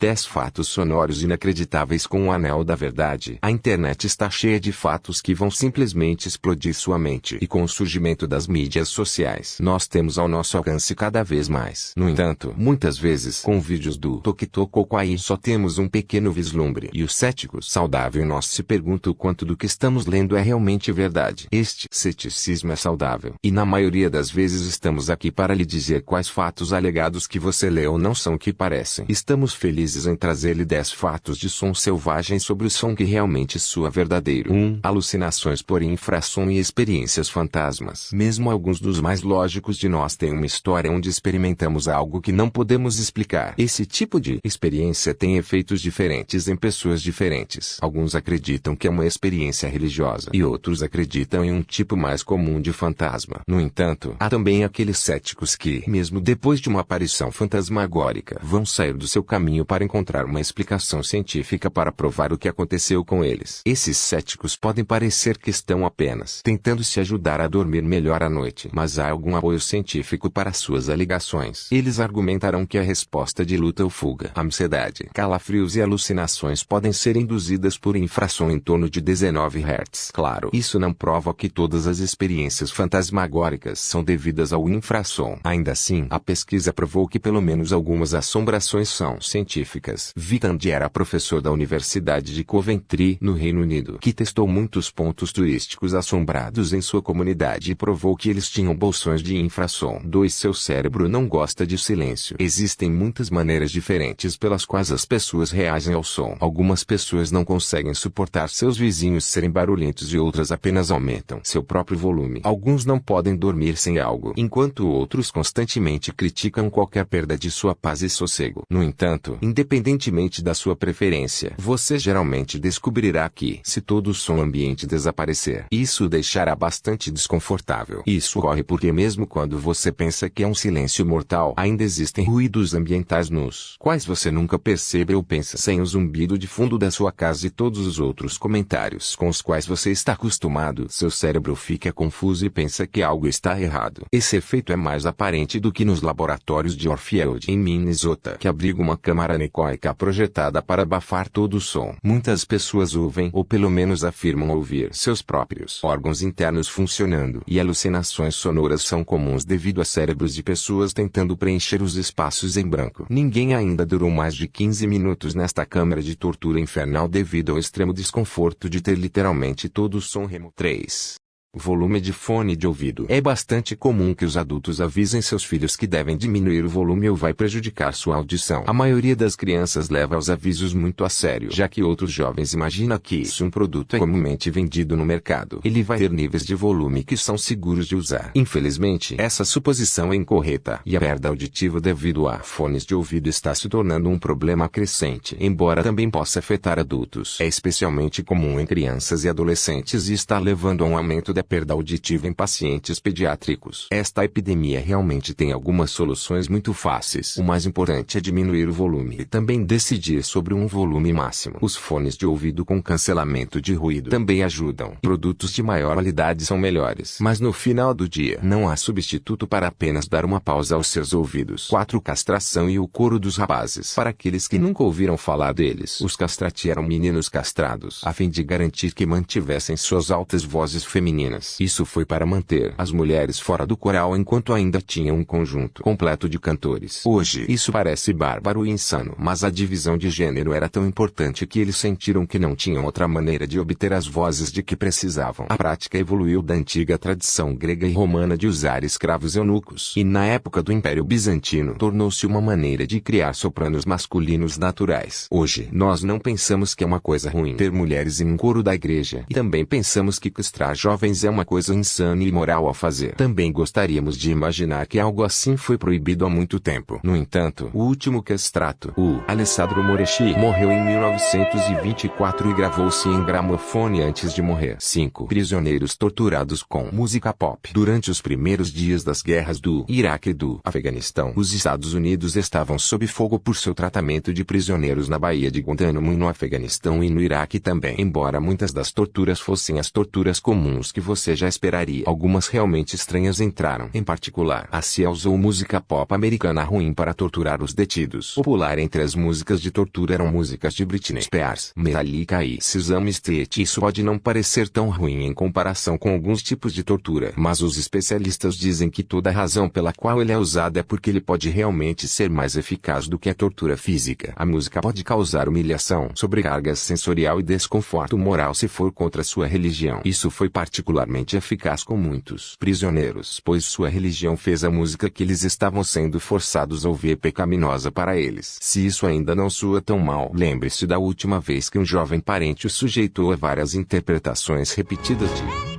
10 fatos sonoros inacreditáveis com o anel da verdade. A internet está cheia de fatos que vão simplesmente explodir sua mente. E com o surgimento das mídias sociais, nós temos ao nosso alcance cada vez mais. No entanto, muitas vezes, com vídeos do Tok Tok ou Kwai, só temos um pequeno vislumbre. E o cético saudável em nós se pergunta o quanto do que estamos lendo é realmente verdade. Este ceticismo é saudável. E na maioria das vezes estamos aqui para lhe dizer quais fatos alegados que você leu não são o que parecem. Estamos felizes em trazer-lhe 10 fatos de som selvagem sobre o som que realmente soa verdadeiro. 1. Alucinações por infrassom e experiências fantasmas. Mesmo alguns dos mais lógicos de nós têm uma história onde experimentamos algo que não podemos explicar. Esse tipo de experiência tem efeitos diferentes em pessoas diferentes. Alguns acreditam que é uma experiência religiosa e outros acreditam em um tipo mais comum de fantasma. No entanto, há também aqueles céticos que, mesmo depois de uma aparição fantasmagórica, vão sair do seu caminho para encontrar uma explicação científica para provar o que aconteceu com eles. Esses céticos podem parecer que estão apenas tentando se ajudar a dormir melhor à noite, mas há algum apoio científico para suas alegações. Eles argumentarão que a resposta de luta ou fuga, ansiedade, calafrios e alucinações podem ser induzidas por infrassom em torno de 19 Hz. Claro, isso não prova que todas as experiências fantasmagóricas são devidas ao infrassom. Ainda assim, a pesquisa provou que pelo menos algumas assombrações são científicas. Vitandi era professor da Universidade de Coventry, no Reino Unido, que testou muitos pontos turísticos assombrados em sua comunidade e provou que eles tinham bolsões de infrassom. 2. Seu cérebro não gosta de silêncio. Existem muitas maneiras diferentes pelas quais as pessoas reagem ao som. Algumas pessoas não conseguem suportar seus vizinhos serem barulhentos e outras apenas aumentam seu próprio volume. Alguns não podem dormir sem algo, enquanto outros constantemente criticam qualquer perda de sua paz e sossego. No entanto, independentemente da sua preferência, você geralmente descobrirá que, se todo o som ambiente desaparecer, isso o deixará bastante desconfortável. Isso ocorre porque mesmo quando você pensa que é um silêncio mortal, ainda existem ruídos ambientais nos quais você nunca percebe ou pensa. Sem o zumbido de fundo da sua casa e todos os outros comentários com os quais você está acostumado, seu cérebro fica confuso e pensa que algo está errado. Esse efeito é mais aparente do que nos laboratórios de Orfield, em Minnesota, que abriga uma câmara anecoica projetada para abafar todo o som. Muitas pessoas ouvem, ou pelo menos afirmam ouvir, seus próprios órgãos internos funcionando, e alucinações sonoras são comuns devido a cérebros de pessoas tentando preencher os espaços em branco. Ninguém ainda durou mais de 15 minutos nesta câmara de tortura infernal devido ao extremo desconforto de ter literalmente todo o som removido. 3. Volume de fone de ouvido. É bastante comum que os adultos avisem seus filhos que devem diminuir o volume ou vai prejudicar sua audição. A maioria das crianças leva os avisos muito a sério, já que outros jovens imaginam que se um produto é comumente vendido no mercado, ele vai ter níveis de volume que são seguros de usar. Infelizmente, essa suposição é incorreta, e a perda auditiva devido a fones de ouvido está se tornando um problema crescente, embora também possa afetar adultos. É especialmente comum em crianças e adolescentes e está levando a um aumento da perda auditiva em pacientes pediátricos. Esta epidemia realmente tem algumas soluções muito fáceis. O mais importante é diminuir o volume e também decidir sobre um volume máximo. Os fones de ouvido com cancelamento de ruído também ajudam. Produtos de maior qualidade são melhores, mas no final do dia, não há substituto para apenas dar uma pausa aos seus ouvidos. 4. Castração e o coro dos rapazes. Para aqueles que nunca ouviram falar deles, os castrati eram meninos castrados, a fim de garantir que mantivessem suas altas vozes femininas. Isso foi para manter as mulheres fora do coral enquanto ainda tinham um conjunto completo de cantores. Hoje, isso parece bárbaro e insano, mas a divisão de gênero era tão importante que eles sentiram que não tinham outra maneira de obter as vozes de que precisavam. A prática evoluiu da antiga tradição grega e romana de usar escravos eunucos, e na época do Império Bizantino tornou-se uma maneira de criar sopranos masculinos naturais. Hoje, nós não pensamos que é uma coisa ruim ter mulheres em um coro da igreja, e também pensamos que castrar jovens é uma coisa insana e imoral a fazer. Também gostaríamos de imaginar que algo assim foi proibido há muito tempo. No entanto, o último castrato, o Alessandro Moreschi, morreu em 1924 e gravou-se em gramofone antes de morrer. 5. Prisioneiros torturados com música pop. Durante os primeiros dias das guerras do Iraque e do Afeganistão, os Estados Unidos estavam sob fogo por seu tratamento de prisioneiros na Baía de Guantánamo e no Afeganistão e no Iraque também. Embora muitas das torturas fossem as torturas comuns que você já esperaria. Algumas realmente estranhas entraram. Em particular, a CIA usou música pop americana ruim para torturar os detidos. Popular entre as músicas de tortura eram músicas de Britney Spears, Metallica e Sesame Street. Isso pode não parecer tão ruim em comparação com alguns tipos de tortura, mas os especialistas dizem que toda a razão pela qual ele é usado é porque ele pode realmente ser mais eficaz do que a tortura física. A música pode causar humilhação, sobrecarga sensorial e desconforto moral se for contra sua religião. Isso foi particularmente eficaz com muitos prisioneiros, pois sua religião fez a música que eles estavam sendo forçados a ouvir pecaminosa para eles. Se isso ainda não soa tão mal, lembre-se da última vez que um jovem parente o sujeitou a várias interpretações repetidas de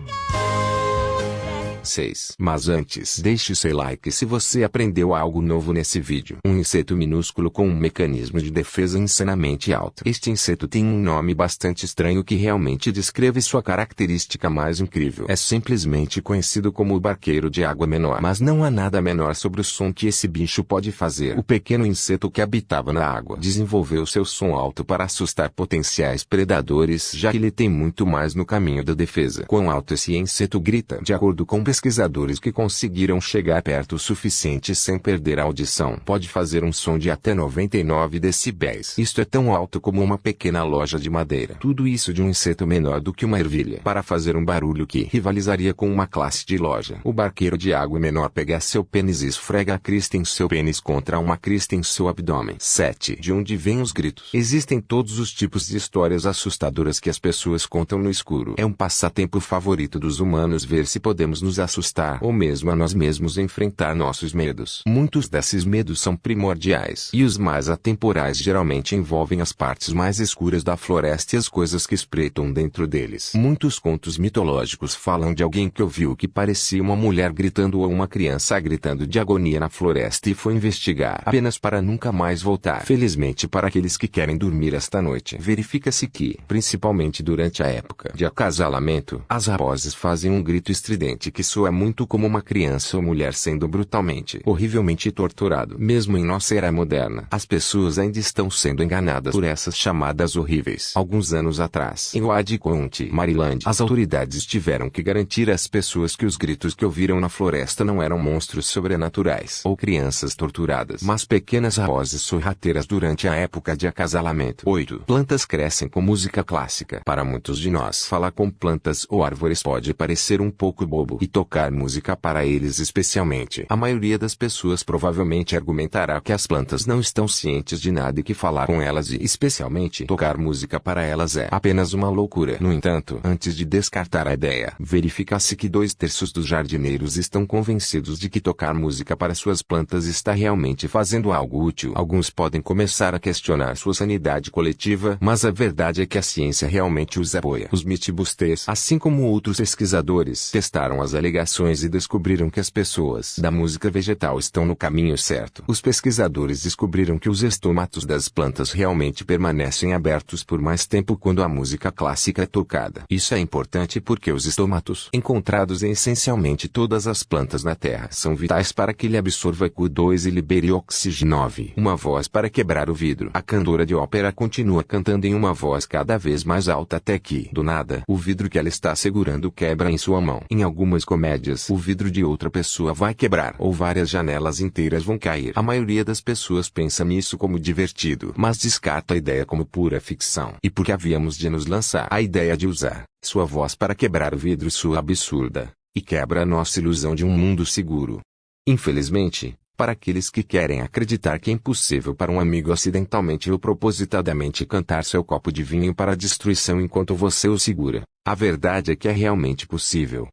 6. Mas antes, deixe seu like se você aprendeu algo novo nesse vídeo. Um inseto minúsculo com um mecanismo de defesa insanamente alto. Este inseto tem um nome bastante estranho que realmente descreve sua característica mais incrível. É simplesmente conhecido como o barqueiro de água menor. Mas não há nada menor sobre o som que esse bicho pode fazer. O pequeno inseto que habitava na água desenvolveu seu som alto para assustar potenciais predadores, já que ele tem muito mais no caminho da defesa. Quão alto esse inseto grita? De acordo com pesquisadores que conseguiram chegar perto o suficiente sem perder a audição, pode fazer um som de até 99 decibéis. Isto é tão alto como uma pequena loja de madeira. Tudo isso de um inseto menor do que uma ervilha, para fazer um barulho que rivalizaria com uma classe de loja. O barqueiro de água menor pega seu pênis e esfrega a crista em seu pênis contra uma crista em seu abdômen. 7. De onde vêm os gritos? Existem todos os tipos de histórias assustadoras que as pessoas contam no escuro. É um passatempo favorito dos humanos ver se podemos nos assustar ou mesmo a nós mesmos enfrentar nossos medos. Muitos desses medos são primordiais e os mais atemporais geralmente envolvem as partes mais escuras da floresta e as coisas que espreitam dentro deles. Muitos contos mitológicos falam de alguém que ouviu o que parecia uma mulher gritando ou uma criança gritando de agonia na floresta e foi investigar apenas para nunca mais voltar. Felizmente para aqueles que querem dormir esta noite, verifica-se que, principalmente durante a época de acasalamento, as raposas fazem um grito estridente que soa muito como uma criança ou mulher sendo brutalmente, horrivelmente torturado. Mesmo em nossa era moderna, as pessoas ainda estão sendo enganadas por essas chamadas horríveis. Alguns anos atrás, em Wade County, Maryland, as autoridades tiveram que garantir às pessoas que os gritos que ouviram na floresta não eram monstros sobrenaturais ou crianças torturadas, mas pequenas raposas sorrateiras durante a época de acasalamento. 8. Plantas crescem com música clássica. Para muitos de nós, falar com plantas ou árvores pode parecer um pouco bobo e tocar música para eles especialmente. A maioria das pessoas provavelmente argumentará que as plantas não estão cientes de nada e que falar com elas e especialmente tocar música para elas é apenas uma loucura. No entanto, antes de descartar a ideia, verifica-se que 2/3 dos jardineiros estão convencidos de que tocar música para suas plantas está realmente fazendo algo útil. Alguns podem começar a questionar sua sanidade coletiva, mas a verdade é que a ciência realmente os apoia. Os Mythbusters, assim como outros pesquisadores, testaram as alegações e descobriram que as pessoas da música vegetal estão no caminho certo. Os pesquisadores descobriram que os estomatos das plantas realmente permanecem abertos por mais tempo quando a música clássica é tocada. Isso é importante porque os estomatos, encontrados em essencialmente todas as plantas na Terra, são vitais para que ele absorva Q2 e libere oxigênio. 9. Uma voz para quebrar o vidro. A cantora de ópera continua cantando em uma voz cada vez mais alta até que, do nada, o vidro que ela está segurando quebra em sua mão. Em algumas comédias, o vidro de outra pessoa vai quebrar, ou várias janelas inteiras vão cair. A maioria das pessoas pensa nisso como divertido, mas descarta a ideia como pura ficção. E porque havíamos de nos lançar a ideia de usar sua voz para quebrar o vidro soa absurda, e quebra a nossa ilusão de um mundo seguro. Infelizmente, para aqueles que querem acreditar que é impossível para um amigo acidentalmente ou propositadamente cantar seu copo de vinho para a destruição enquanto você o segura, a verdade é que é realmente possível.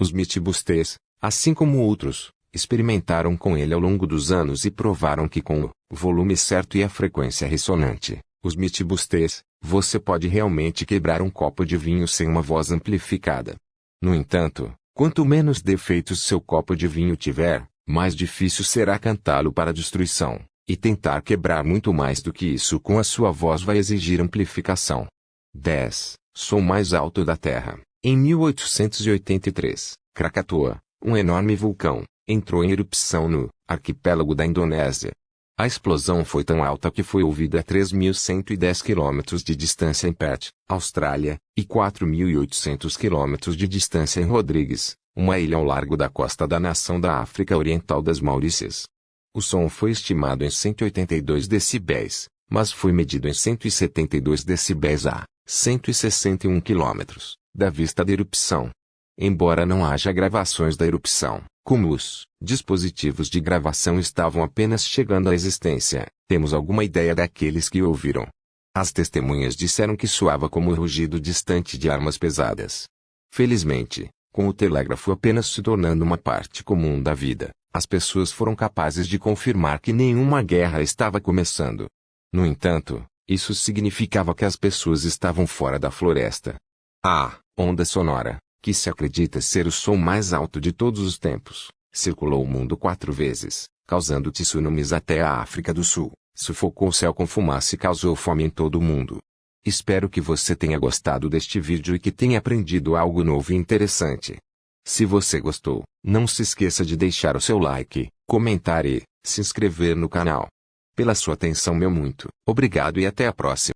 Os Mythbusters, assim como outros, experimentaram com ele ao longo dos anos e provaram que com o volume certo e a frequência ressonante, os Mythbusters, você pode realmente quebrar um copo de vinho sem uma voz amplificada. No entanto, quanto menos defeitos seu copo de vinho tiver, mais difícil será cantá-lo para a destruição, e tentar quebrar muito mais do que isso com a sua voz vai exigir amplificação. 10. Som mais alto da Terra. Em 1883, Krakatoa, um enorme vulcão, entrou em erupção no arquipélago da Indonésia. A explosão foi tão alta que foi ouvida a 3.110 km de distância em Perth, Austrália, e 4.800 km de distância em Rodrigues, uma ilha ao largo da costa da nação da África Oriental das Maurícias. O som foi estimado em 182 decibéis, mas foi medido em 172 decibéis a 161 km da vista da erupção. Embora não haja gravações da erupção, como os dispositivos de gravação estavam apenas chegando à existência, temos alguma ideia daqueles que ouviram. As testemunhas disseram que soava como o rugido distante de armas pesadas. Felizmente, com o telégrafo apenas se tornando uma parte comum da vida, as pessoas foram capazes de confirmar que nenhuma guerra estava começando. No entanto, isso significava que as pessoas estavam fora da floresta. A onda sonora, que se acredita ser o som mais alto de todos os tempos, circulou o mundo 4 vezes, causando tsunamis até a África do Sul, sufocou o céu com fumaça e causou fome em todo o mundo. Espero que você tenha gostado deste vídeo e que tenha aprendido algo novo e interessante. Se você gostou, não se esqueça de deixar o seu like, comentar e se inscrever no canal. Pela sua atenção meu muito obrigado e até a próxima.